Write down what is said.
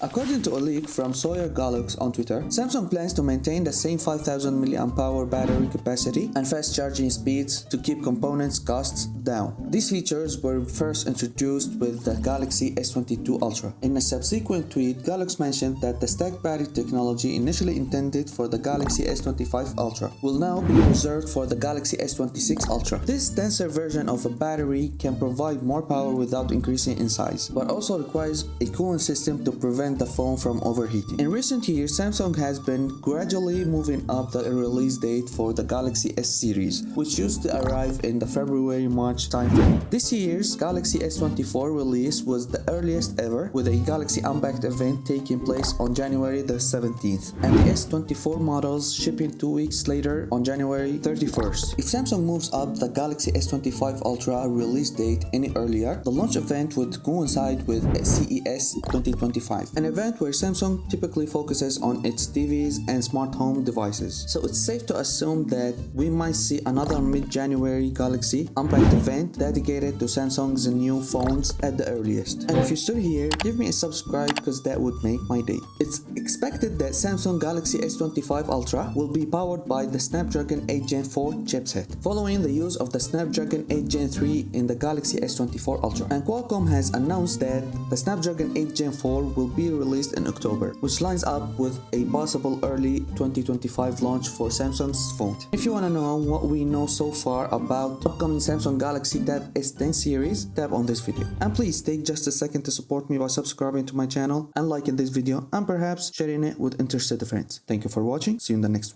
According to a leak from Sawyer Galax on Twitter, Samsung plans to maintain the same 5000 mAh battery capacity and fast charging speeds to keep components costs down. These features were first introduced with the Galaxy S22 Ultra. In a subsequent tweet, Galax mentioned that the stacked battery technology initially intended for the Galaxy S25 Ultra will now be reserved for the Galaxy S26 Ultra. This denser version of a battery can provide more power without increasing in size, but also requires a cooling system to prevent the phone from overheating. In recent years, Samsung has been gradually moving up the release date for the Galaxy S series, which used to arrive in the February-March timeframe. This year's Galaxy S24 release was the earliest ever, with a Galaxy Unpacked event taking place on January the 17th, and the S24 models shipping 2 weeks later on January 31st. If Samsung moves up the Galaxy S25 Ultra release date any earlier, the launch event would coincide with CES 2025, an event where Samsung typically focuses on its TVs and smart home devices. So it's safe to assume that we might see another mid-January Galaxy Unpacked event dedicated to Samsung's new phones at the earliest. And if you're still here, give me a subscribe because that would make my day. It's expected that Samsung Galaxy S25 Ultra will be powered by the Snapdragon 8 Gen 4 chipset, following the use of the Snapdragon 8 Gen 3 in the Galaxy S24 Ultra. And Qualcomm has announced that the Snapdragon 8 Gen 4 will be released in October, which lines up with a possible early 2025 launch for Samsung's phone. If you want to know what we know so far about upcoming Samsung Galaxy Tab S10 series, tap on this video. And please take just a second to support me by subscribing to my channel and liking this video and perhaps sharing it with interested friends. Thank you for watching. See you in the next one.